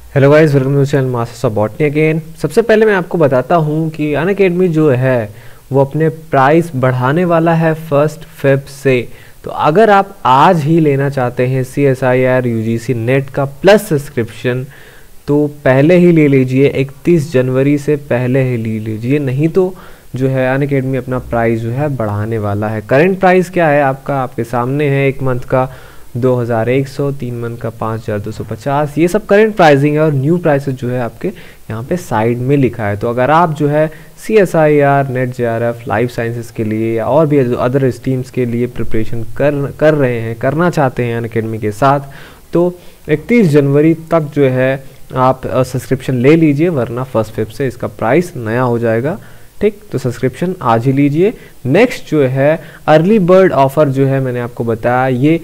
Hello guys, welcome to channel masters of botany again. सबसे पहले मैं आपको बताता हूँ कि अनअकैडमी जो है वो अपने प्राइस बढ़ाने वाला है 1 फ़रवरी से। तो अगर आप आज ही लेना चाहते हैं CSIR UGC नेट का प्लस सब्सक्रिप्शन तो पहले ही ले लीजिए, 31 जनवरी से पहले ही ले लीजिए, नहीं तो जो है अनअकैडमी अपना प्राइस जो है बढ़ाने वाला है। करंट प्राइस क्या है आपका, आपके सामने है। 1 मंथ का 2100, 3 मंथ का 5250, ये सब करंट प्राइसिंग है और न्यू प्राइसेस जो है आपके यहाँ पे साइड में लिखा है। तो अगर आप जो है CSIR, net JRF, life sciences के लिए या और भी अदर स्ट्रीम्स के लिए प्रिपरेशन कर रहे हैं, करना चाहते हैं अनअकैडमी के साथ, तो 31 जनवरी तक जो है आप सब्सक्रिप्शन ले लीजिए, वरना 1 फ़रवरी से इसका प्राइस नया हो जाएगा। ठीक, तो सब्सक्रिप्शन आज ही लीजिए। नेक्स्ट जो है अर्ली बर्ड ऑफर जो है मैंने आपको बताया, ये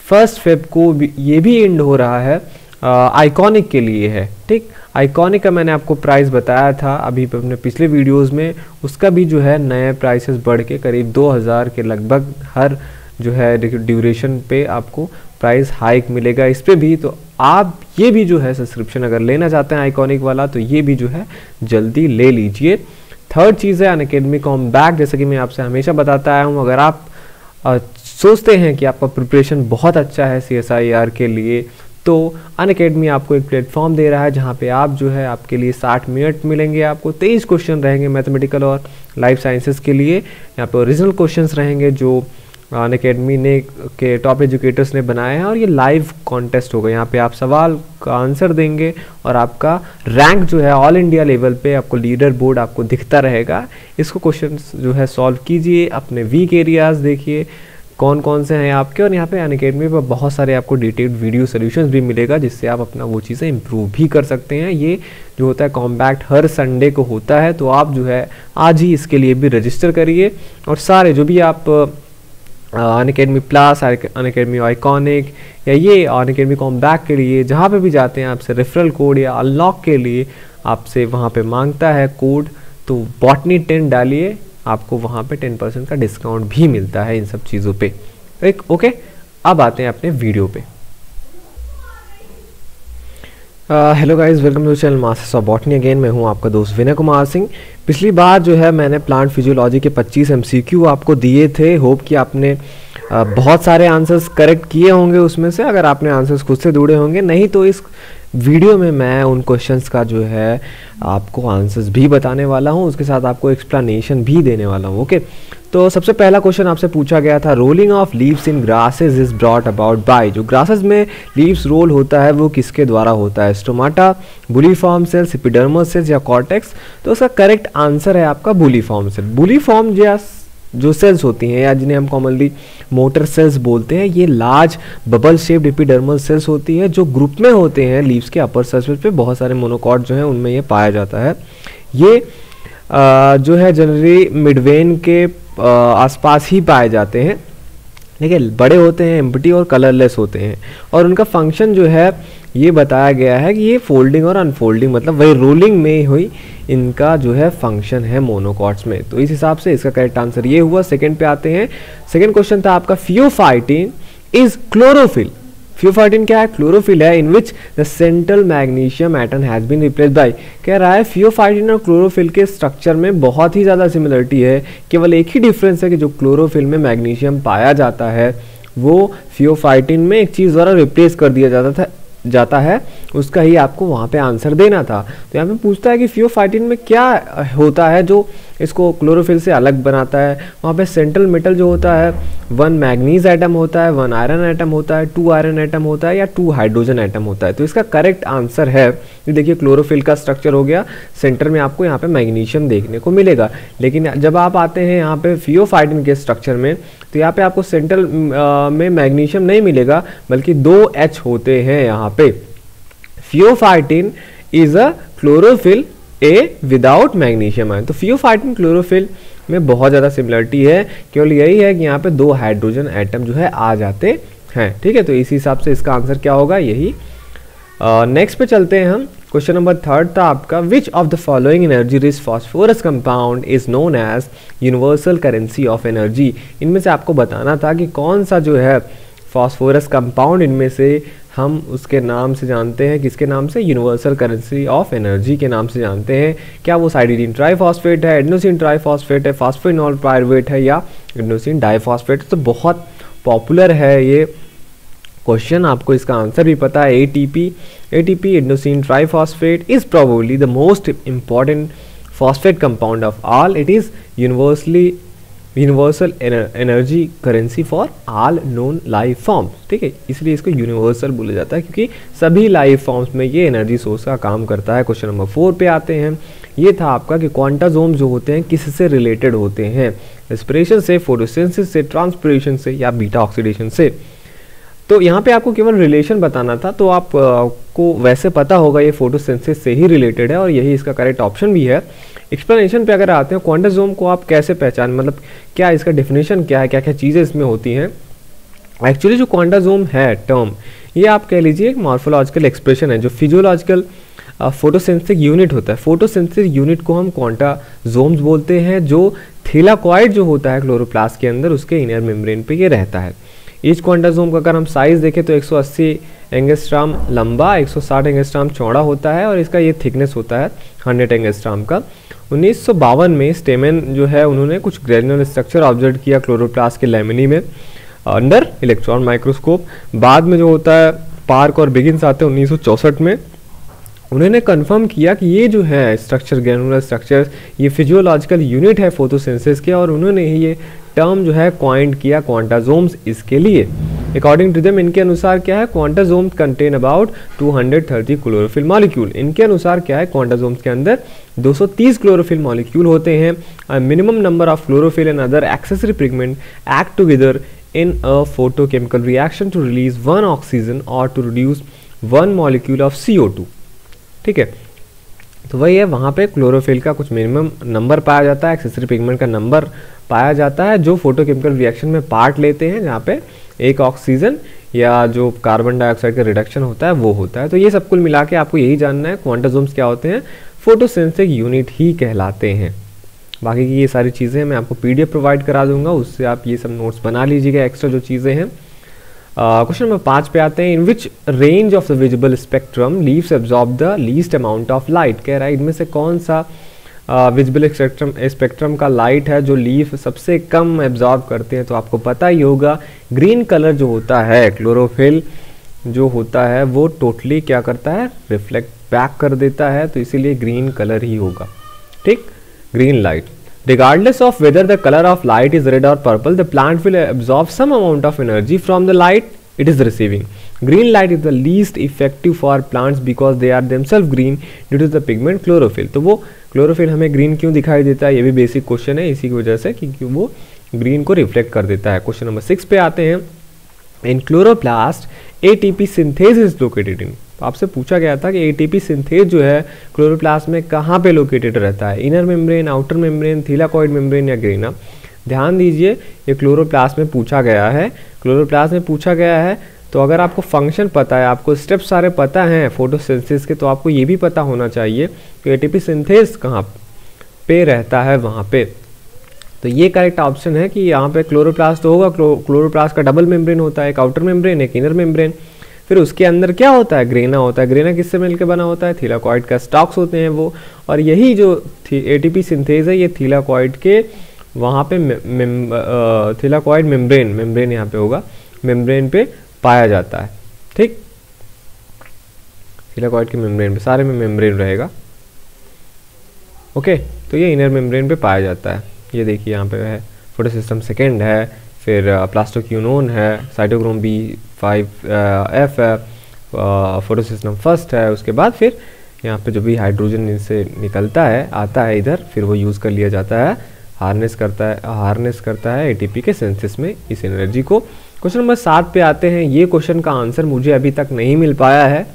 1 फ़रवरी को ये भी एंड हो रहा है, आइकॉनिक के लिए है। ठीक, आइकॉनिक का मैंने आपको प्राइस बताया था अभी अपने पिछले वीडियोस में, उसका भी जो है नए प्राइसेस बढ़ के करीब 2000 के लगभग हर जो है ड्यूरेशन पे आपको प्राइस हाइक मिलेगा इस पे भी। तो आप ये भी जो है सब्सक्रिप्शन अगर लेना चाहते हैं आइकॉनिक वाला तो ये भी जो है जल्दी ले लीजिए। थर्ड चीज़ है अनअकैडमी कॉमबैक। जैसे कि मैं आपसे हमेशा बताता आया हूँ, अगर आप सोचते हैं कि आपका प्रिपरेशन बहुत अच्छा है CSIR के लिए, तो अनअकैडमी आपको एक प्लेटफॉर्म दे रहा है जहां पे आप जो है आपके लिए 60 मिनट मिलेंगे, आपको 23 क्वेश्चन रहेंगे मैथमेटिकल और लाइफ साइंसेस के लिए। यहाँ पे ओरिजिनल क्वेश्चंस रहेंगे जो अनअकैडमी ने के टॉप एजुकेटर्स ने बनाए हैं, और ये लाइव कॉन्टेस्ट होगा। यहाँ पे आप सवाल का आंसर देंगे और आपका रैंक जो है ऑल इंडिया लेवल पे आपको लीडर बोर्ड आपको दिखता रहेगा। इसको क्वेश्चंस जो है सॉल्व कीजिए, अपने वीक एरियाज देखिए कौन कौन से हैं आपके, और यहाँ पे अनअकैडमी पर बहुत सारे आपको डिटेल्ड वीडियो सॉल्यूशंस भी मिलेगा जिससे आप अपना वो चीज़ें इंप्रूव भी कर सकते हैं। ये जो होता है कॉम्बैक्ट हर संडे को होता है, तो आप जो है आज ही इसके लिए भी रजिस्टर करिए। और सारे जो भी आप अनअकैडमी प्लस, अनअकैडमी आइकॉनिक या ये अनअकैडमी कॉम्बैक्ट के लिए जहाँ पे भी जाते हैं आपसे रेफरल कोड या अनलॉक के लिए आपसे वहाँ पे मांगता है कोड, तो बॉटनी 10 डालिए, आपको वहाँ पे 10% का डिस्काउंट भी मिलता है इन सब चीज़ों पे। ओके, अब आते हैं अपने वीडियो पे। Hello guys, welcome to channel masters of botany again. मैं हूं आपका दोस्त विनय कुमार सिंह। पिछली बार जो है मैंने प्लांट फिजियोलॉजी के 25 MCQ आपको दिए थे। होप कि आपने बहुत सारे आंसर्स करेक्ट किए होंगे उसमें से, अगर आपने आंसर्स खुद से ढूंढे होंगे। नहीं तो इस वीडियो में मैं उन क्वेश्चंस का जो है आपको आंसर्स भी बताने वाला हूं, उसके साथ आपको एक्सप्लेनेशन भी देने वाला हूं। ओके, तो सबसे पहला क्वेश्चन आपसे पूछा गया था, rolling of leaves in grasses is brought about by. जो ग्रासेस में लीव्स रोल होता है वो किसके द्वारा होता है, stomata, bulliform cells, epidermis cells या कॉर्टेक्स। तो उसका करेक्ट आंसर है आपका बुलीफॉर्म सेल। बुलीफॉर्म जो सेल्स होती हैं या जिन्हें हम कॉमनली मोटर सेल्स बोलते हैं, ये large bubble shaped epidermal cells होती है जो ग्रुप में होते हैं लीव्स के अपर सरफेस पे। बहुत सारे मोनोकॉट जो हैं उनमें ये पाया जाता है। ये जो है जनरली मिडवेन के आसपास ही पाए जाते हैं, लेकिन बड़े होते हैं, एम्प्टी और कलरलेस होते हैं, और उनका फंक्शन जो है ये बताया गया है कि ये फोल्डिंग और अनफोल्डिंग, मतलब वही रोलिंग में हुई इनका जो है फंक्शन है मोनोकॉट्स में। तो इस हिसाब से इसका करेक्ट आंसर ये हुआ। सेकंड पे आते हैं। सेकंड क्वेश्चन था आपका, फियोफाइटिन इज क्लोरोफिल। फियोफाइटिन क्या है, क्लोरोफिल है, in which the central magnesium atom has been replaced by. कह रहा है फियोफाइटिन और क्लोरोफिल के स्ट्रक्चर में बहुत ही ज़्यादा सिमिलरिटी है, केवल एक ही डिफरेंस है कि जो क्लोरोफिल में मैग्नीशियम पाया जाता है वो फियोफाइटिन में एक चीज़ द्वारा रिप्लेस कर दिया जाता है, उसका ही आपको वहाँ पे आंसर देना था। तो यहाँ पे पूछता है कि फियोफाइटिन में क्या होता है जो इसको क्लोरोफिल से अलग बनाता है। वहाँ पे सेंट्रल मेटल जो होता है 1 मैग्नीज एटम होता है, 1 आयरन एटम होता है, 2 आयरन एटम होता है या 2 हाइड्रोजन एटम होता है। तो इसका करेक्ट आंसर है, ये देखिए क्लोरोफिल का स्ट्रक्चर हो गया, सेंटर में आपको यहाँ पे मैग्नीशियम देखने को मिलेगा। लेकिन जब आप आते हैं यहाँ पे फियोफाइटिन के स्ट्रक्चर में, तो यहाँ पे आपको सेंट्रल में मैग्नीशियम नहीं मिलेगा, बल्कि 2 H होते हैं यहाँ पे। Pheophytin is a chlorophyll A without magnesium ion. तो फियोफाइटिन क्लोरोफिल में बहुत ज़्यादा सिमिलरिटी है, केवल यही है कि यहाँ पे 2 हाइड्रोजन एटम जो है आ जाते हैं। ठीक है, तो इसी हिसाब से इसका आंसर क्या होगा, यही। नेक्स्ट पे चलते हैं हम। क्वेश्चन नंबर 3 था आपका, which of the following energy rich phosphorus compound is known as universal currency of energy. इनमें से आपको बताना था कि कौन सा जो है फास्फोरस कंपाउंड इनमें से हम उसके नाम से जानते हैं, किसके नाम से, यूनिवर्सल करेंसी ऑफ एनर्जी के नाम से जानते हैं। क्या वो साइडिन ट्राइफॉस्फेट है, एडेनोसिन ट्राइफॉस्फेट है, फॉस्फेनॉल पायरुवेट है या एडेनोसिन डाइफॉस्फेट। तो बहुत पॉपुलर है ये क्वेश्चन, आपको इसका आंसर भी पता है। ATP adenosine triphosphate is probably the most important phosphate compound of all. It is universal energy currency for all known life forms, ठीक है, इसलिए इसको यूनिवर्सल बोला जाता है क्योंकि सभी लाइफ फॉर्म्स में ये एनर्जी सोर्स का काम करता है। क्वेश्चन नंबर 4 पे आते हैं। ये था आपका कि क्वांटाजोम जो होते हैं किससे रिलेटेड होते हैं, रेस्पिरेशन से, फोटोसिंथेसिस से, ट्रांसपिरेशन से या बीटा ऑक्सीडेशन से। तो यहाँ पे आपको केवल रिलेशन बताना था, तो आपको वैसे पता होगा ये फोटोसिंथेसिस से ही रिलेटेड है और यही इसका करेक्ट ऑप्शन भी है। एक्सप्लेनेशन पे अगर आते हैं, क्वांटाजोम को आप कैसे पहचान, मतलब क्या इसका डेफिनेशन क्या है, क्या क्या चीज़ें इसमें होती हैं। एक्चुअली जो क्वांटाजोम है टर्म, ये आप कह लीजिए एक मॉर्फोलॉजिकल एक्सप्रेशन है। जो फिजियोलॉजिकल फोटोसिंथेटिक यूनिट होता है, फोटोसिंथेटिक यूनिट को हम क्वांटाजोम्स बोलते हैं। जो थैलाकॉइड जो होता है क्लोरोप्लास्ट के अंदर, उसके इनर मेम्ब्रेन पे ये रहता है। ईच क्वांटाजोम का अगर हम साइज देखें तो 180 एंगस्ट्राम लंबा, 160 एंगस्ट्राम चौड़ा होता है और इसका ये थिकनेस होता है 100 एंगस्ट्राम का। 1952 में स्टेमेन जो है उन्होंने कुछ ग्रेनुलर स्ट्रक्चर ऑब्जर्व किया क्लोरोप्लास्ट के लैमिनी में अंडर इलेक्ट्रॉन माइक्रोस्कोप। बाद में जो होता है पार्क और बिगिंस आते हैं 1964 में, उन्होंने कंफर्म किया कि ये जो है स्ट्रक्चर, ग्रेनुलर स्ट्रक्चर, ये फिजियोलॉजिकल यूनिट है फोटोसिंथेसिस के और उन्होंने ही ये टर्म जो है क्वाइंट किया क्वांटाजोम्स इसके लिए। अकॉर्डिंग टू देम, इनके अनुसार क्या है, क्वांटाजोम्स कंटेन अबाउट 230 क्लोरोफिल मॉलिक्यूल। इनके अनुसार क्या है, क्वांटाजोम्स के अंदर 230 क्लोरोफिल मॉलिक्यूल होते हैं। Minimum number of chlorophyll and other accessory pigment act together in a photochemical reaction to release 1 oxygen और to reduce 1 molecule of CO2, ठीक है। तो वही है, वहाँ पे क्लोरोफिल का कुछ मिनिमम नंबर पाया जाता है, एक्सेसरी पिगमेंट का नंबर पाया जाता है जो फोटोकेमिकल रिएक्शन में पार्ट लेते हैं, जहाँ पे एक ऑक्सीजन या जो कार्बन डाइऑक्साइड का रिडक्शन होता है वो होता है। तो ये सब कुल मिला के आपको यही जानना है, क्वांटाजोम्स क्या होते हैं, फोटोसिंथेटिक यूनिट ही कहलाते हैं। बाकी की ये सारी चीज़ें मैं आपको PDF प्रोवाइड करा दूंगा, उससे आप ये सब नोट्स बना लीजिएगा, एक्स्ट्रा जो चीज़ें हैं। क्वेश्चन नंबर 5 पे आते हैं। In which range of the visible spectrum leaves absorb the least amount of light. कह रहा है इनमें से कौन सा विजिबल स्पेक्ट्रम का लाइट है जो लीफ सबसे कम एब्जॉर्ब करते हैं। तो आपको पता ही होगा, ग्रीन कलर जो होता है, क्लोरोफिल जो होता है वो टोटली क्या करता है, रिफ्लेक्ट बैक कर देता है, तो इसीलिए ग्रीन कलर ही होगा, ठीक, green light. Regardless of whether the color of light is red or purple, the plant will absorb some amount of energy from the light it is receiving. Green light is the least effective for plants because they are themselves green due to the pigment chlorophyll. तो वो chlorophyll हमें green क्यों दिखाई देता है, ये भी basic question है, इसी की वजह से क्योंकि वो ग्रीन को रिफ्लेक्ट कर देता है। क्वेश्चन नंबर 6 पे आते हैं। इन chloroplast ATP synthase is located in. आपसे पूछा गया था कि ATP सिंथेज जो है क्लोरोप्लास्ट में कहाँ पे लोकेटेड रहता है, inner membrane, outer membrane, thylakoid membrane या ग्रेना। ध्यान दीजिए, ये क्लोरोप्लास्ट में पूछा गया है, क्लोरोप्लास्ट में पूछा गया है। तो अगर आपको फंक्शन पता है, आपको स्टेप्स सारे पता हैं फोटोसिंथेसिस के, तो आपको ये भी पता होना चाहिए कि ATP सिंथेज कहाँ पे रहता है वहाँ पे। तो ये करेक्ट ऑप्शन है कि यहाँ पे क्लोरोप्लास्ट होगा। क्लोरोप्लास्ट का डबल मेम्ब्रेन होता है, एक आउटर मेम्ब्रेन, एक इनर मेम्ब्रेन। फिर उसके अंदर क्या होता है, ग्रेना होता है। ग्रेना किससे मिलकर बना होता है, थैलाकॉइड का स्टॉक्स होते हैं वो। और यही जो ATP सिंथेज है ये थैलाकॉइड के वहाँ पे थैलाकॉइड मेम्ब्रेन यहाँ पे होगा, मेम्ब्रेन पे पाया जाता है, ठीक। थैलाकॉइड के मेम्ब्रेन पे, सारे में मेम्ब्रेन रहेगा, ओके। तो ये इनर मेम्ब्रेन पे पाया जाता है। ये देखिए यहाँ पे है, फोटोसिस्टम सेकेंड है, फिर प्लास्टोक्यूनोन है, साइटोक्रोम B5F है, फोटोसिस्टम फर्स्ट है। उसके बाद फिर यहाँ पे जो भी हाइड्रोजन इनसे निकलता है, आता है इधर, फिर वो यूज़ कर लिया जाता है, हार्नेस करता है ATP के सिंथेसिस में इस एनर्जी को। क्वेश्चन नंबर 7 पे आते हैं। ये क्वेश्चन का आंसर मुझे अभी तक नहीं मिल पाया है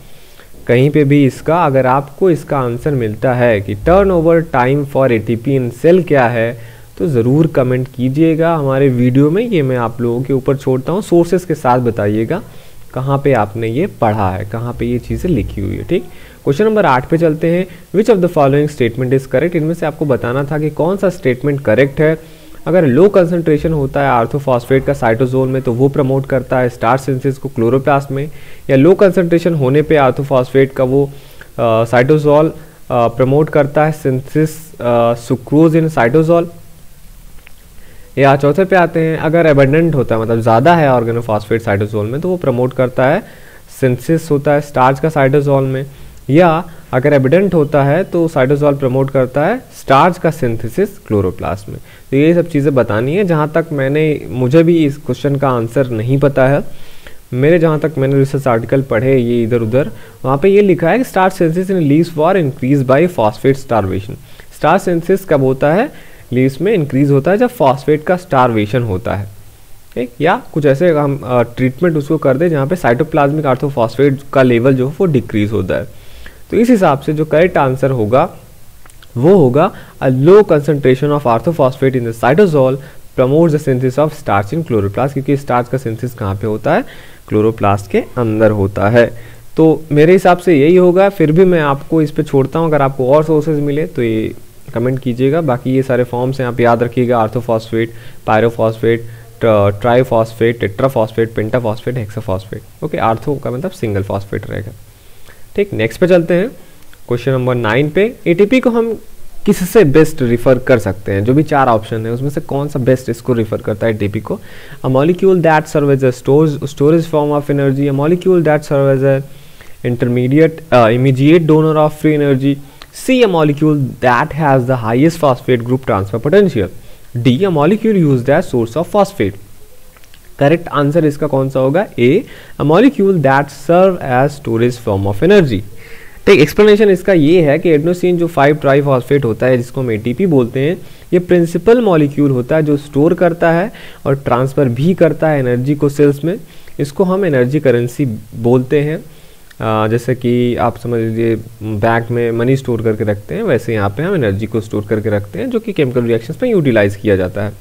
कहीं पे भी इसका। अगर आपको इसका आंसर मिलता है कि turnover time for ATP in cell क्या है, तो ज़रूर कमेंट कीजिएगा हमारे वीडियो में, ये मैं आप लोगों के ऊपर छोड़ता हूँ। सोर्सेस के साथ बताइएगा कहाँ पे आपने ये पढ़ा है, कहाँ पे ये चीज़ें लिखी हुई है, ठीक। क्वेश्चन नंबर 8 पे चलते हैं। विच of the following statement is correct. इनमें से आपको बताना था कि कौन सा स्टेटमेंट करेक्ट है। अगर लो कंसंट्रेशन होता है आर्थोफॉस्फेट का साइटोसोल में तो वो प्रमोट करता है स्टार्च सिंथेसिस को क्लोरोप्लास्ट में, या लो कंसंट्रेशन होने पे आर्थोफॉस्फेट का वो साइटोसोल प्रमोट करता है सिंथेसिस सुक्रोज इन साइटोसोल। या चौथे पे आते हैं, अगर एबंडेंट होता है मतलब ज़्यादा है ऑर्गेनोफॉस्फेट साइटोसोल में तो वो प्रमोट करता है सिंथेसिस होता है स्टार्च का साइटोसोल में, या अगर एबिडेंट होता है तो साइटोसोल प्रमोट करता है स्टार्च का सिंथेसिस क्लोरोप्लास्ट में। तो ये सब चीज़ें बतानी है। जहाँ तक मुझे भी इस क्वेश्चन का आंसर नहीं पता है, जहाँ तक मैंने रिसर्च आर्टिकल पढ़े ये इधर उधर, वहाँ पे ये लिखा है कि starch synthesis in leaves for increase by phosphate starvation. Starch synthesis कब होता है? लीव्स में इंक्रीज होता है जब फॉस्फेट का स्टार्वेशन होता है, ठीक, या कुछ ऐसे हम ट्रीटमेंट उसको कर दे जहाँ पे साइटोप्लाज्मिक आर्थोफॉस्फेट का लेवल जो है वो डिक्रीज होता है। तो इस हिसाब से जो करेक्ट आंसर होगा वो होगा a low concentration of orthophosphate in the cytosol promotes the synthesis of starch in chloroplast, क्योंकि स्टार्च का सिंथेसिस कहाँ पे होता है? क्लोरोप्लास्ट के अंदर होता है। तो मेरे हिसाब से यही होगा। फिर भी मैं आपको इस पे छोड़ता हूँ, अगर आपको और सोर्सेज मिले तो ये कमेंट कीजिएगा। बाकी ये सारे फॉर्म्स हैं, आप याद रखिएगा, orthophosphate, pyrophosphate, triphosphate, tetraphosphate, pentaphosphate, hexaphosphate. Okay, ortho का मतलब सिंगल फॉस्फेट रहेगा। ठीक, नेक्स्ट पे चलते हैं क्वेश्चन नंबर 9 पे। एटीपी को हम किससे बेस्ट रिफर कर सकते हैं? जो भी 4 ऑप्शन है उसमें से कौन सा बेस्ट इसको रिफर करता है एटीपी को? A molecule that serve as a storage form of energy, a molecule that serve as a intermediate immediate donor of free energy, C a molecule that has the highest phosphate group transfer potential, D a molecule used as source of phosphate. Correct answer इसका कौन सा होगा? A, a molecule that serve as storage form of energy. ठीक, explanation इसका ये है कि adenosine जो 5 ट्राइफॉस्फेट होता है जिसको हम एटीपी बोलते हैं, ये प्रिंसिपल मॉलिक्यूल होता है जो स्टोर करता है और ट्रांसफर भी करता है एनर्जी को सेल्स में। इसको हम एनर्जी करेंसी बोलते हैं। जैसे कि आप समझ लीजिए बैंक में मनी स्टोर करके रखते हैं, वैसे यहाँ पे हम एनर्जी को स्टोर करके रखते हैं जो कि केमिकल रिएक्शंस में यूटिलाइज किया जाता है।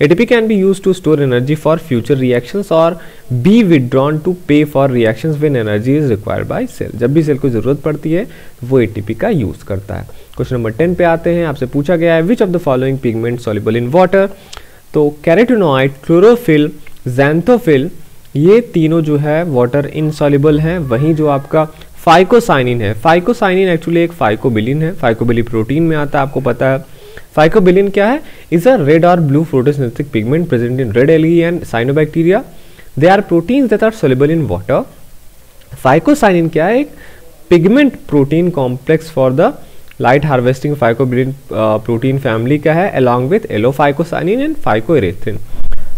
ATP can be use to store energy for future reactions और be withdrawn to pay for reactions when energy is required by cell. जब भी सेल को जरूरत पड़ती है वो ATP का यूज करता है। क्वेश्चन नंबर 10 पे आते हैं। आपसे पूछा गया है विच of the following pigment soluble in water. तो कैरोटीनॉइड, क्लोरोफिल, ज़ैंथोफिल, ये तीनों जो है वाटर इनसॉल्युबल हैं। वहीं जो आपका फाइकोसाइनिन है, फाइकोसाइनिन एक्चुअली एक फाइकोबिलिन है, फाइकोबिली प्रोटीन में आता है, आपको पता है। फाइकोबिलिन क्या है? इज अ रेड और blue photosynthetic pigment present in red algae and cyanobacteria. They are proteins that are soluble in water. Phycocyanin क्या है? एक pigment protein complex for the light harvesting phycobilin protein family का है, along with allophycocyanin and phycoerythrin.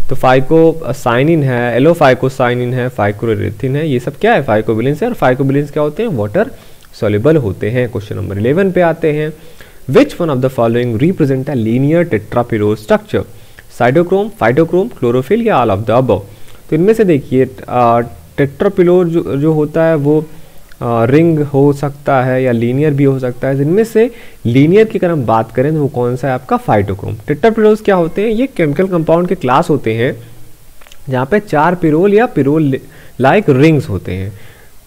तो phycocyanin है, एलोफाइकोसाइनिन है, फाइकोएरेथ्रिन है, ये सब क्या है? फाइकोबिलिन्स है। और फाइकोबिलिन्स क्या होते हैं? वाटर सॉल्युबल होते हैं। क्वेश्चन नंबर 11 पे आते हैं। Which one of the following represent a linear tetrapyrrole structure? Cytochrome, phytochrome, chlorophyll या ऑल ऑफ द अबव। तो इनमें से देखिए टेट्रापिलोर जो होता है वो रिंग हो सकता है या लीनियर भी हो सकता है। इनमें से लीनियर की अगर हम बात करें तो वो कौन सा है? आपका फाइटोक्रोम। टेट्रापिलोर्स क्या होते हैं? ये केमिकल कंपाउंड के क्लास होते हैं जहाँ पे 4 पिरोल या पिरोल लाइक रिंग्स होते हैं।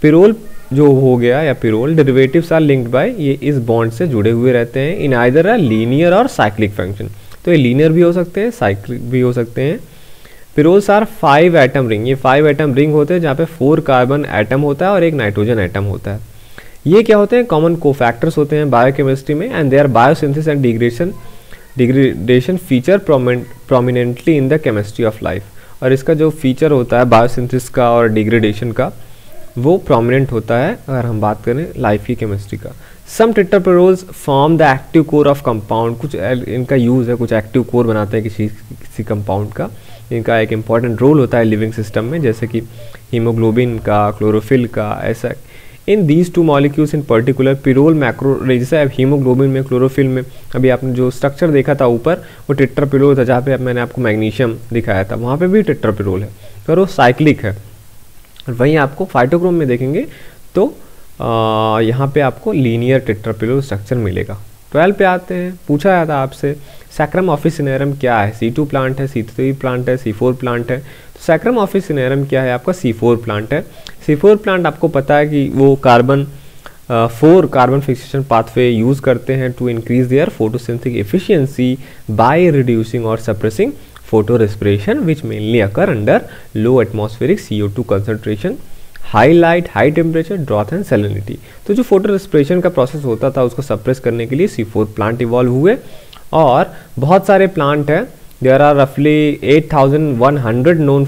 पिरोल जो हो गया या pyrrole derivatives are linked by, ये इस बॉन्ड से जुड़े हुए रहते हैं इन आइदर अ लीनियर और साइक्लिक फंक्शन। तो ये लीनियर भी हो सकते हैं, साइक्लिक भी हो सकते हैं। पिरोल्स आर 5 एटम रिंग, ये 5 एटम रिंग होते हैं जहाँ पे 4 कार्बन एटम होता है और एक नाइट्रोजन एटम होता है। ये क्या होते हैं? कॉमन कोफैक्टर्स होते हैं बायोकेमिस्ट्री में and they are biosynthesis and degradation feature prominently in the chemistry of life. और इसका जो फीचर होता है बायोसिंथेसिस का और डिग्रेडेशन का वो प्रोमिनेंट होता है अगर हम बात करें लाइफ की केमिस्ट्री का। Some tetrapyrroles form the active core of compound, कुछ इनका यूज़ है, कुछ एक्टिव कोर बनाते हैं किसी कंपाउंड का। इनका एक इम्पॉर्टेंट रोल होता है लिविंग सिस्टम में, जैसे कि हीमोग्लोबिन का, क्लोरोफिल का, ऐसा। In these 2 molecules in particular pyrrole macro, जैसे अब हीमोग्लोबिन में, क्लोरोफिल में अभी आपने जो स्ट्रक्चर देखा था ऊपर वो टेट्रापिरोल था, जहाँ पे मैंने आपको मैग्नीशियम दिखाया था, वहाँ पे भी टेट्रापिरोल है और वो साइक्लिक है। वहीं आपको फाइटोक्रोम में देखेंगे तो यहाँ पे आपको लीनियर टेट्रापिरोल स्ट्रक्चर मिलेगा। 12 पे आते हैं। पूछा गया था आपसे सैक्रम ऑफिसिनेरम क्या है? C2 प्लांट है, C3 प्लांट है, C4 प्लांट है। तो सैक्रम ऑफिसिनेरम क्या है? आपका C4 प्लांट है। C4 प्लांट आपको पता है कि वो carbon 4 carbon fixation pathway use करते हैं to increase their photosynthetic efficiency by reducing और suppressing photo respiration which mainly occur under low atmospheric CO2 concentration, high light, high temperature, drought and salinity. तो जो फोटो रेस्पिरेशन का process होता था उसको suppress करने के लिए C4 प्लांट इवॉल्व हुए और बहुत सारे प्लांट हैं। देयर आर रफली 8100 known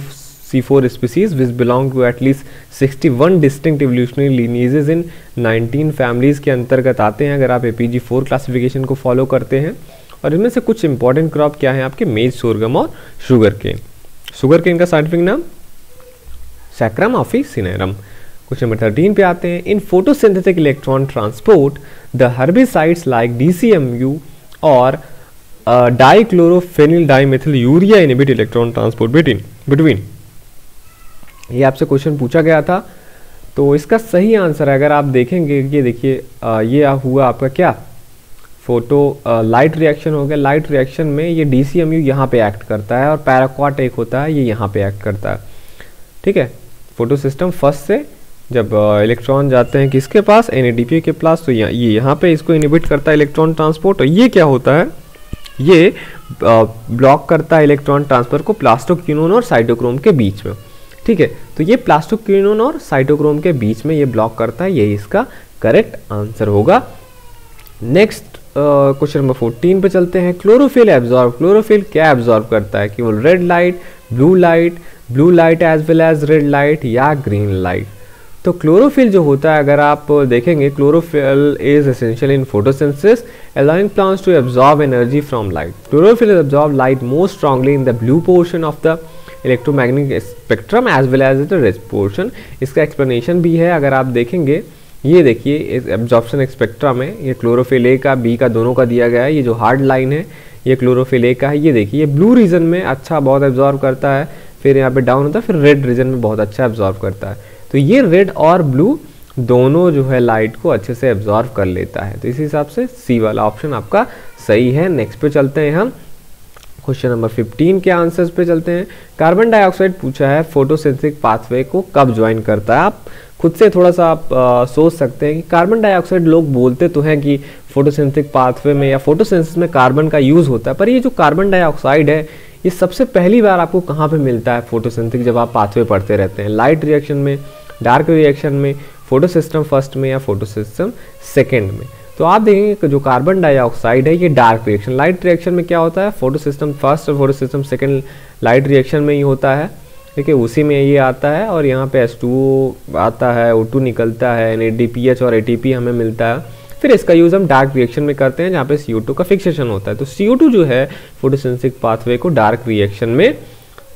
C4 species which belong to at least 61 distinct evolutionary lineages in 19 families के अंतर्गत आते हैं अगर आप APG4 क्लासिफिकेशन को फॉलो करते हैं। और इनमें से कुछ इंपॉर्टेंट क्रॉप क्या है आपके, मेज, सोरगम और शुगर केन। शुगर केन का साइंटिफिक नाम सैक्रम ऑफिसिनेरम। क्वेश्चन नंबर 13 पे आते हैं। In photosynthetic electron transport the herbicides like DCMU और dichlorophenyl dimethyl urea inhibit electron transport between. ये आपसे क्वेश्चन पूछा गया था, तो इसका सही आंसर है अगर आप देखेंगे, ये देखिए ये हुआ आपका क्या, फोटो लाइट रिएक्शन हो गया। लाइट रिएक्शन में ये DCMU यहाँ पे एक्ट करता है और पैराक्वाट एक होता है, ये यहाँ पे एक्ट करता है। ठीक है, फोटो सिस्टम फर्स्ट से जब इलेक्ट्रॉन जाते हैं किसके पास, NADP के पास, तो ये यहाँ पे इसको इनहिबिट करता है इलेक्ट्रॉन ट्रांसपोर्ट। और ये क्या होता है, ये ब्लॉक करता है इलेक्ट्रॉन ट्रांसफर को प्लास्टोक्विनोन और साइटोक्रोम के बीच में। ठीक है, तो ये प्लास्टोक्विनोन और साइटोक्रोम के बीच में ये ब्लॉक करता है, यही इसका करेक्ट आंसर होगा। नेक्स्ट क्वेश्चन नंबर 14 पे चलते हैं। क्लोरोफिल एब्जॉर्ब, क्लोरोफिल क्या एब्जॉर्ब करता है, केवल red light, blue light as well as red light या ग्रीन लाइट। तो क्लोरोफिल जो होता है अगर आप देखेंगे, chlorophyll is essential in photosynthesis allowing plants to absorb energy from light. Chlorophyll absorbs light more strongly in the blue portion of the electromagnetic spectrum as well as the red portion. इसका explanation भी है अगर आप देखेंगे, ये देखिए इस absorption spectrum में ये क्लोरोफिल ए का बी का दोनों का दिया गया है। ये जो हार्ड लाइन है ये क्लोरोफिल ए का है, ये देखिए ये ब्लू रीजन में अच्छा बहुत एब्जॉर्ब करता है, फिर यहाँ पे डाउन होता है, फिर रेड रीजन में बहुत अच्छा एब्जॉर्ब करता है। तो ये रेड और ब्लू दोनों जो है लाइट को अच्छे से एब्जॉर्ब कर लेता है, तो इस हिसाब से सी वाला ऑप्शन आपका सही है। नेक्स्ट पे चलते हैं हम क्वेश्चन नंबर 15 के आंसर्स पे चलते हैं। कार्बन डाइऑक्साइड पूछा है फोटोसिंथेटिक पाथवे को कब ज्वाइन करता है। आप खुद से थोड़ा सा आप सोच सकते हैं कि कार्बन डाइऑक्साइड, लोग बोलते तो हैं कि फोटोसिंथेटिक पाथवे में या फोटोसिंथेसिस में कार्बन का यूज होता है, पर ये जो कार्बन डाइऑक्साइड है ये सबसे पहली बार आपको कहाँ पे मिलता है फोटोसिंथेटिक, जब आप पाथवे पढ़ते रहते हैं, लाइट रिएक्शन में, डार्क रिएक्शन में, फोटो सिस्टम फर्स्ट में या फोटो सिस्टम सेकेंड में। तो आप देखेंगे कि जो कार्बन डाइऑक्साइड है ये डार्क रिएक्शन, लाइट रिएक्शन में क्या होता है, फोटो सिस्टम फर्स्ट और photo system second light reaction में ही होता है। ठीक है, उसी में ये आता है और यहाँ पे H2O आता है, O2 निकलता है, NADPH और ATP हमें मिलता है। फिर इसका यूज़ हम डार्क रिएक्शन में करते हैं जहाँ पे CO2 का फिक्सेशन होता है। तो CO2 जो है फोटोसिंथेटिक पाथवे को डार्क रिएक्शन में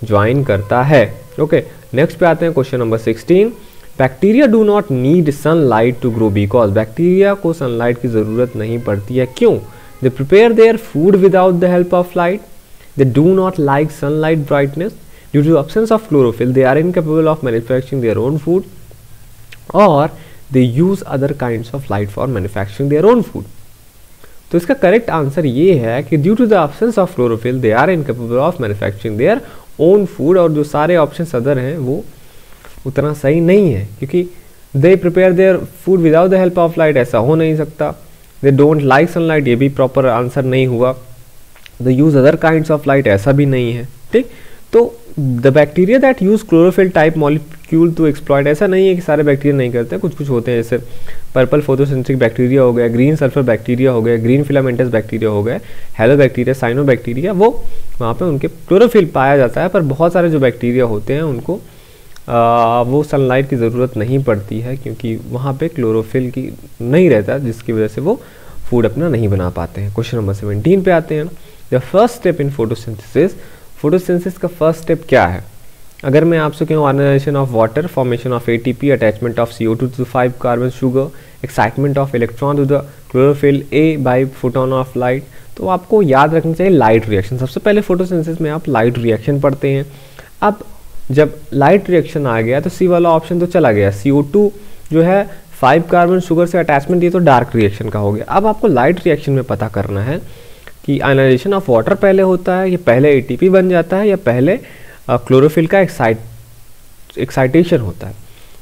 ज्वाइन करता है। ओके, नेक्स्ट पे आते हैं question number 16। Bacteria do not need sunlight to grow because, bacteria को सनलाइट की ज़रूरत नहीं पड़ती है, क्यों? They prepare their food without the help of light, they do not like sunlight brightness, due to absence of chlorophyll they are incapable of manufacturing their own food, or they use other kinds of light for manufacturing their own food। तो इसका correct answer ये है कि due to the absence of chlorophyll they are incapable of manufacturing their own food, और जो सारे option other हैं वो उतना सही नहीं है, क्योंकि they prepare their food without the help of light ऐसा हो नहीं सकता, they don't like sunlight ये भी प्रॉपर आंसर नहीं हुआ, they use other kinds of light ऐसा भी नहीं है। ठीक, तो the bacteria that use chlorophyll type molecule to exploit, ऐसा नहीं है कि सारे बैक्टीरिया नहीं करते, कुछ कुछ होते हैं, जैसे पर्पल फोटोसिंथेटिक बैक्टीरिया हो गया, ग्रीन सल्फर बैक्टीरिया हो गया, ग्रीन फिलामेंटस बैक्टीरिया हो गए, हेलो बैक्टीरिया, साइनो बैक्टीरिया, वो वहाँ पे उनके क्लोरोफिल पाया जाता है। पर बहुत सारे जो बैक्टीरिया होते हैं उनको वो सनलाइट की ज़रूरत नहीं पड़ती है, क्योंकि वहाँ पे क्लोरोफिल की नहीं रहता, जिसकी वजह से वो फूड अपना नहीं बना पाते हैं। क्वेश्चन नंबर 17 पे आते हैं। The first step in photosynthesis, photosynthesis का फर्स्ट स्टेप क्या है? अगर मैं आपसे कहूँ organization of water, formation of ATP, attachment of CO2 to 5 carbon sugar, excitement of electron to the chlorophyll A by photon of light, तो आपको याद रखना चाहिए लाइट रिएक्शन। सबसे पहले फोटोसिंथेसिस में आप लाइट रिएक्शन पढ़ते हैं। अब जब लाइट रिएक्शन आ गया तो सी वाला ऑप्शन तो चला गया, CO2 जो है 5 कार्बन शुगर से अटैचमेंट, ये तो डार्क रिएक्शन का हो गया। अब आपको लाइट रिएक्शन में पता करना है कि आयनाइजेशन ऑफ वाटर पहले होता है, ये पहले ATP बन जाता है, या पहले क्लोरोफिल का एक्साइटेशन होता है।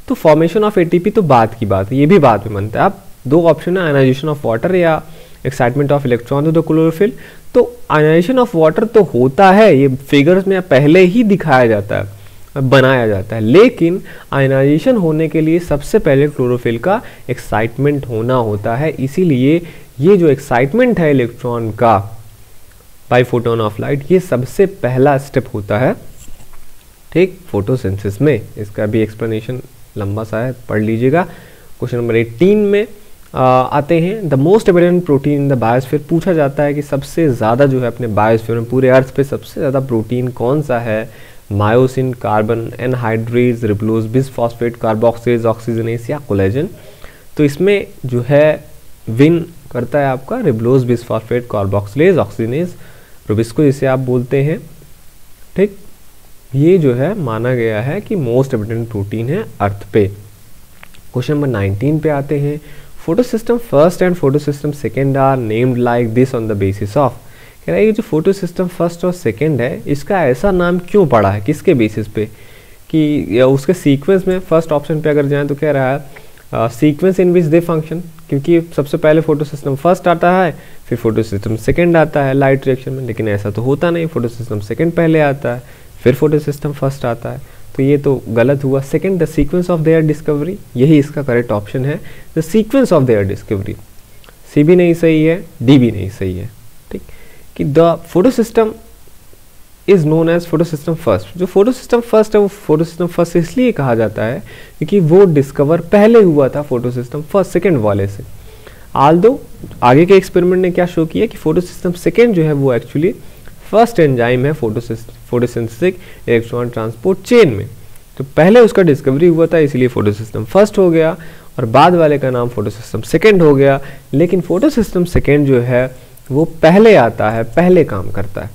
तो फॉर्मेशन ऑफ ATP तो बाद की बात है, ये भी बाद में बनता है। अब दो ऑप्शन है, आयनाइजेशन ऑफ वाटर या excitement of electron to the chlorophyll. तो आयनाइजेशन ऑफ वाटर तो होता है, ये फिगर्स में पहले ही दिखाया जाता है, बनाया जाता है, लेकिन आयनाइजेशन होने के लिए सबसे पहले क्लोरोफिल का एक्साइटमेंट होना होता है। इसीलिए ये जो एक्साइटमेंट है इलेक्ट्रॉन का बाय फोटोन ऑफ लाइट, ये सबसे पहला स्टेप होता है, ठीक, फोटोसिंथेसिस में। इसका भी एक्सप्लेनेशन लंबा सा है, पढ़ लीजिएगा। क्वेश्चन नंबर 18 में आते हैं, the most abundant protein in the biosphere. पूछा जाता है कि सबसे ज़्यादा जो है अपने बायोस्फीयर में, पूरे अर्थ पे सबसे ज़्यादा प्रोटीन कौन सा है? Myosin, carbon, anhydrase, ribulose, bisphosphate, carboxylase, oxygenase या कोलेजन। तो इसमें जो है विन करता है आपका ribulose, bisphosphate, carboxylase, oxygenase, rubisco जिसे आप बोलते हैं, ठीक। ये जो है माना गया है कि मोस्ट एबिडेंट प्रोटीन है अर्थ पे। क्वेश्चन नंबर 19 पे आते हैं, photosystem first and photosystem second are named like this on the basis of. कह रहा है ये जो फोटोसिस्टम फर्स्ट और सेकेंड है, इसका ऐसा नाम क्यों पड़ा है, किसके बेसिस पे? कि या उसके सीक्वेंस में फर्स्ट ऑप्शन पे अगर जाएं तो कह रहा है sequence in which they function, क्योंकि सबसे पहले फोटोसिस्टम फर्स्ट आता है, फिर फोटोसिस्टम सेकेंड आता है लाइट रिएक्शन में। लेकिन ऐसा तो होता नहीं, फोटोसिस्टम सेकेंड पहले आता है, फिर फोटोसिस्टम फर्स्ट आता है, तो ये तो गलत हुआ। Second, the sequence of their discovery, यही इसका करेक्ट ऑप्शन है, the sequence of their discovery. C भी नहीं सही है, डी भी नहीं सही है, ठीक। कि the photosystem is known as photosystem first. जो फोटोसिस्टम फर्स्ट है वो फोटोसिस्टम फर्स्ट इसलिए कहा जाता है क्योंकि वो डिस्कवर पहले हुआ था फोटोसिस्टम फर्स्ट सेकेंड वाले से। आल्दो आगे के एक्सपेरिमेंट ने क्या शो किया कि फोटोसिस्टम सेकेंड जो है वो एक्चुअली फर्स्ट एंजाइम है फोटोसिंथेटिक इलेक्ट्रॉन ट्रांसपोर्ट चेन में। तो पहले उसका डिस्कवरी हुआ था, इसलिए फोटोसिस्टम फर्स्ट हो गया और बाद वाले का नाम फोटोसिस्टम सेकेंड हो गया। लेकिन फोटोसिस्टम सेकेंड जो है वो पहले आता है, पहले काम करता है।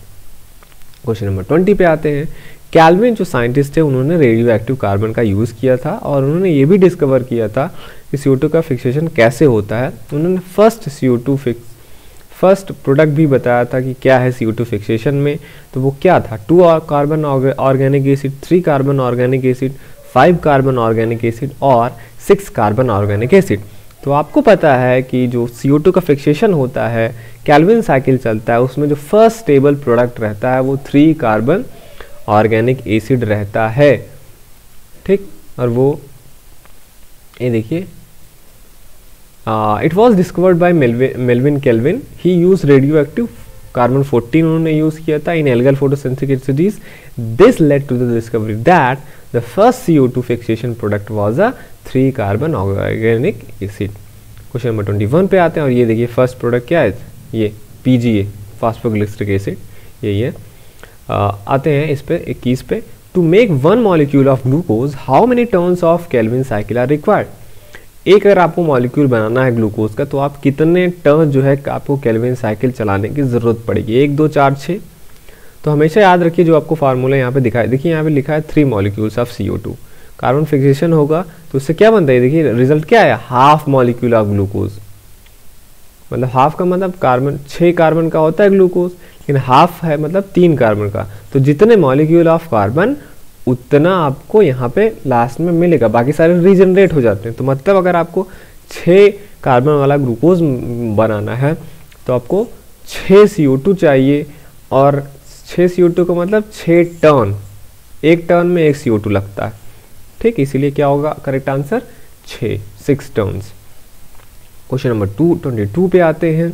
क्वेश्चन नंबर 20 पे आते हैं, कैल्विन जो साइंटिस्ट है उन्होंने रेडियो एक्टिव कार्बन का यूज़ किया था और उन्होंने ये भी डिस्कवर किया था कि CO2 का फिक्सेशन कैसे होता है। उन्होंने फर्स्ट प्रोडक्ट भी बताया था कि क्या है CO2 फिक्सेशन में। तो वो क्या था? 2 carbon organic acid, 3 carbon organic acid, 5 carbon organic acid और 6 कार्बन ऑर्गेनिक एसिड। तो आपको पता है कि जो CO2 का फिक्सेशन होता है, कैल्विन साइकिल चलता है, उसमें जो फर्स्ट स्टेबल प्रोडक्ट रहता है वो 3 कार्बन ऑर्गेनिक एसिड रहता है, ठीक। और वो ये देखिए, it was discovered by Melvin Calvin, he use radio active carbon 14 उन्होंने यूज किया था in algal photosynthesis. This led to the discovery that the first CO2 fixation product was a 3 carbon organic acid. Question number 21 पे आते हैं और ये देखिए first product क्या है, ये PGA फास्फोग्लिसरिक एसिड, यही है। आते हैं इस पे 21 पे, to make 1 molecule of glucose how many turns of Calvin cycle are required. एक अगर आपको मॉलिक्यूल बनाना है ग्लूकोज का तो आप कितने टर्न जो है आपको केल्विन साइकिल चलाने की ज़रूरत पड़ेगी? 1 2 4 6। तो हमेशा याद रखिए जो आपको फार्मूला यहाँ पे दिखाया, देखिए यहाँ पे लिखा है 3 molecules of CO2, carbon fixation होगा तो उससे क्या बनता है, देखिए रिजल्ट क्या है, हाफ मॉलिक्यूल ऑफ ग्लूकोज। मतलब हाफ का मतलब कार्बन 6 कार्बन का होता है ग्लूकोज, लेकिन हाफ है मतलब 3 कार्बन का। तो जितने मॉलिक्यूल ऑफ कार्बन उतना आपको यहाँ पे लास्ट में मिलेगा, बाकी सारे रीजनरेट हो जाते हैं। तो मतलब अगर आपको 6 कार्बन वाला ग्लूकोज बनाना है तो आपको 6 CO2 चाहिए, और 6 CO2 का मतलब 6 टर्न, एक टर्न में 1 CO2 लगता है, ठीक। इसीलिए क्या होगा correct answer, 6 turns. Question number 22 पे आते हैं,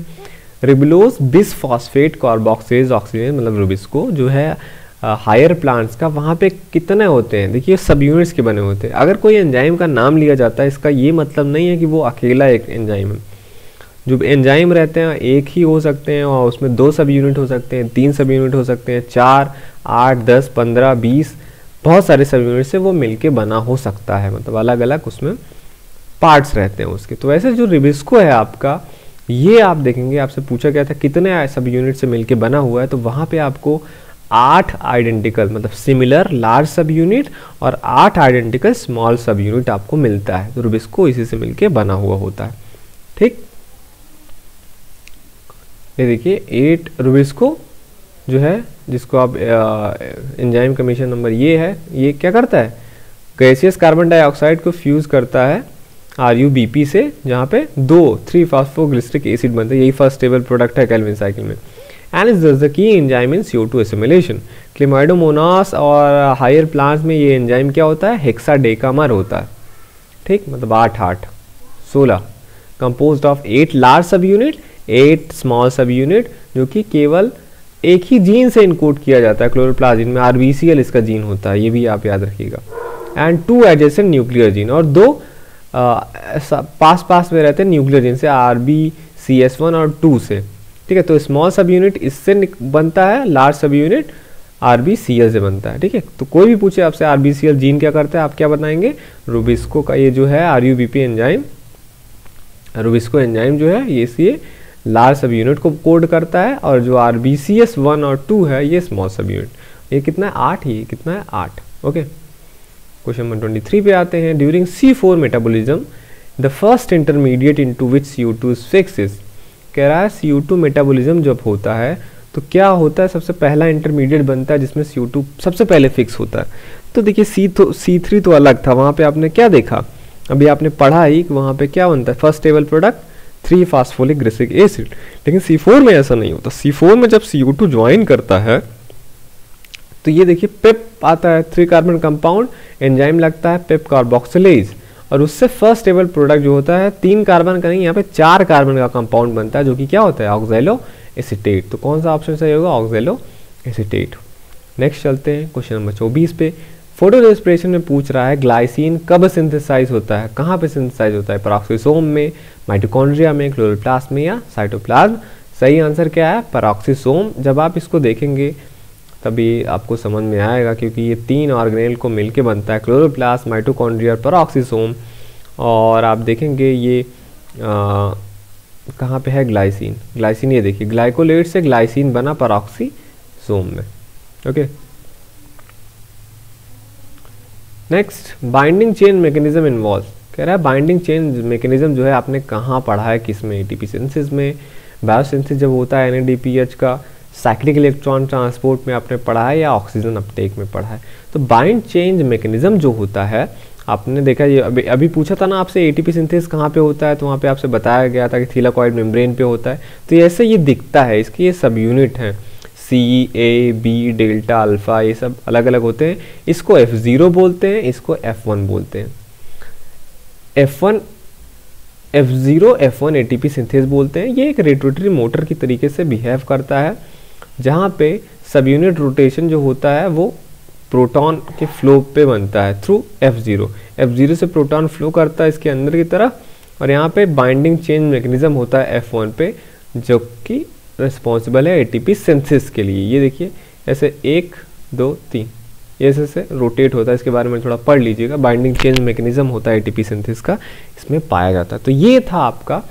रिबोलोज, बिसफॉस्फेट, कार्बोक्सिलेज, ऑक्सीजन मतलब रुबिस्को जो है हायर प्लांट्स का, वहाँ पे कितने होते हैं? देखिए सब यूनिट्स के बने होते हैं। अगर कोई एंजाइम का नाम लिया जाता है, इसका ये मतलब नहीं है कि वो अकेला एक एंजाइम है। जो एंजाइम रहते हैं एक ही हो सकते हैं और उसमें 2 सब यूनिट हो सकते हैं, 3 सब यूनिट हो सकते हैं, 4, 8, 10, 15, 20 बहुत सारे सब यूनिट से वो मिलके बना हो सकता है, मतलब अलग अलग उसमें पार्ट्स रहते हैं उसके। तो वैसे जो रिबिस्को है आपका, ये आप देखेंगे आपसे पूछा गया था कितने सब यूनिट से मिलके बना हुआ है, तो वहाँ पे आपको 8 आइडेंटिकल मतलब सिमिलर लार्ज सब यूनिट और 8 आइडेंटिकल स्मॉल सब यूनिट आपको मिलता है। तो रुबिस्को इसी से मिलके बना हुआ होता है, ठीक। ये देखिए 8 रुबिस्को जो है, जिसको आप एंजाइम कमीशन नंबर ये है, ये क्या करता है, गैसियस कार्बन डाइऑक्साइड को फ्यूज करता है RuBP से, जहाँ पे 3 फॉस्फोग्लिसरिक एसिड बनते हैं, यही फर्स्ट स्टेबल प्रोडक्ट है कैल्विन साइकिल में। And is the key enzyme in CO2 assimilation. Chlamydomonas और हायर प्लांट्स में ये एंजाइम क्या होता है, हेक्साडेकामर होता है, ठीक, मतलब 8 16, कंपोज्ड ऑफ 8 लार्ज सब यूनिट, 8 स्मॉल सब यूनिट, जो कि केवल एक ही जीन से इनकोड किया जाता है, क्लोरोप्लास्ट में RBCL इसका जीन होता है, ये भी आप याद रखिएगा। एंड 2 एडजेसेंट न्यूक्लियर जीन, और 2 पास में रहते हैं न्यूक्लियर जीन से, RBCS1 और 2 से, ठीक है। तो स्मॉल सब यूनिट इससे बनता है, लार्ज सब यूनिट RBCL से बनता है, ठीक है। तो कोई भी पूछे आपसे RBCL जीन क्या करता है, आप क्या बताएंगे, रुबिस्को का ये जो है RuBP एंजाइम, रुबिस्को एंजाइम जो है ये लार्ज सब यूनिट को कोड करता है, और जो RBCS1 और 2 है ये स्मॉल सब यूनिट। ये कितना है, 8 ही, कितना है 8, ओके। क्वेश्चन नंबर 23 पे आते हैं। During C4 metabolism the first intermediate into which CO2 is fixed. कह रहा है CO2 मेटाबॉलिज्म जब होता है तो क्या होता है, सबसे पहला इंटरमीडिएट बनता है जिसमें CO2 सबसे पहले फिक्स होता है। तो देखिए C3 तो अलग था, वहाँ पे आपने क्या देखा, अभी आपने पढ़ा ही कि वहाँ पे क्या बनता है, first stable product 3 phosphoric glyceric acid. लेकिन C4 में ऐसा नहीं होता। C4 में जब CO2 ज्वाइन करता है तो ये देखिए पेप आता है, 3 कार्बन कंपाउंड, एंजाइम लगता है पेप कार्बोक्सिलेज, और उससे फर्स्ट स्टेबल प्रोडक्ट जो होता है 3 कार्बन का नहीं, यहाँ पे 4 कार्बन का कंपाउंड बनता है, जो कि क्या होता है, ऑक्सैलो एसीटेट। तो कौन सा ऑप्शन सही होगा, ऑक्सैलो एसीटेट। नेक्स्ट चलते हैं क्वेश्चन नंबर 24 पे। फोटो रेस्पिरेशन में पूछ रहा है ग्लाइसिन कब सिंथेसाइज होता है, कहाँ पे सिंथेसाइज होता है, पेरोक्सिसोम में, माइटोकॉन्ड्रिया में, क्लोरोप्लास्ट में, या साइटोप्लाज्म। सही आंसर क्या है, पेरोक्सिसोम। जब आप इसको देखेंगे तभी आपको समझ में आएगा, क्योंकि ये 3 ऑर्गेनेल को मिलके बनता है, क्लोरोप्लास्ट, माइटोकॉन्ड्रिया और पेरोक्सिसोम। और आप देखेंगे ये कहाँ पे है, ग्लाइसिन, ग्लाइसिन ये देखिए, ग्लाइकोलेट से ग्लाइसिन बना पेरोक्सिसोम में, okay. Next, binding chain mechanism involve. कह रहा है बाइंडिंग चेन मैकेनिज्म जो है आपने कहाँ पढ़ा है, किस में, ATP सिंथेसिस में, बायोसिंथेसिस जब होता है NADPH का, साइक्लिक इलेक्ट्रॉन ट्रांसपोर्ट में आपने पढ़ा है, या ऑक्सीजन अपटेक में पढ़ा है। तो बाइंड चेंज मैकेनिज्म जो होता है, आपने देखा ये अभी पूछा था ना आपसे ATP सिंथेसिस कहाँ पे होता है, तो वहाँ पे आपसे बताया गया था कि थीलाकॉइड मेम्ब्रेन पे होता है। तो ऐसे ये दिखता है, इसके ये सब यूनिट हैं, C, A, B, delta, alpha, ये सब अलग अलग होते हैं। इसको F0 बोलते हैं, इसको F1 बोलते हैं। F0 F1 ATP सिंथेसिस बोलते हैं। ये एक रोटेटरी मोटर की तरीके से बिहेव करता है, जहाँ पे सब यूनिट रोटेशन जो होता है वो प्रोटॉन के फ्लो पे बनता है थ्रू F0। F0 से प्रोटॉन फ्लो करता है इसके अंदर की तरफ, और यहाँ पे बाइंडिंग चेन मैकेनिज्म होता है F1 पे, जो कि रिस्पॉन्सिबल है ATP सिंथेसिस के लिए। ये देखिए ऐसे 1 2 3 ऐसे रोटेट होता है, इसके बारे में थोड़ा पढ़ लीजिएगा। बाइंडिंग चेन मैकेनिज्म होता है ATP सिंथेसिस का, इसमें पाया जाता है। तो ये था आपका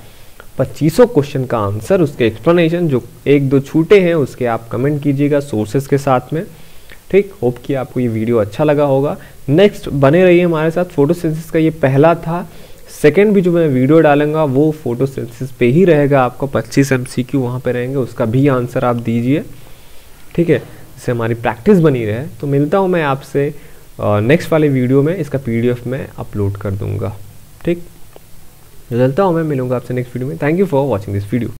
2500 क्वेश्चन का आंसर, उसके एक्सप्लेनेशन। जो 1-2 छूटे हैं उसके आप कमेंट कीजिएगा सोर्सेज के साथ में, ठीक। होप कि आपको ये वीडियो अच्छा लगा होगा। नेक्स्ट बने रहिए हमारे साथ। फोटोसिंथेसिस का ये पहला था, सेकंड भी जो मैं वीडियो डालूंगा वो फोटोसिंथेसिस पे ही रहेगा। आपको 25 MCQ वहाँ पे रहेंगे, उसका भी आंसर आप दीजिए, ठीक है, जिससे हमारी प्रैक्टिस बनी रहे। तो मिलता हूँ मैं आपसे नेक्स्ट वाले वीडियो में, इसका PDF मैं अपलोड कर दूंगा, ठीक। चलता हूँ मैं, मिलूंगा आपसे नेक्स्ट वीडियो में। Thank you for watching this video.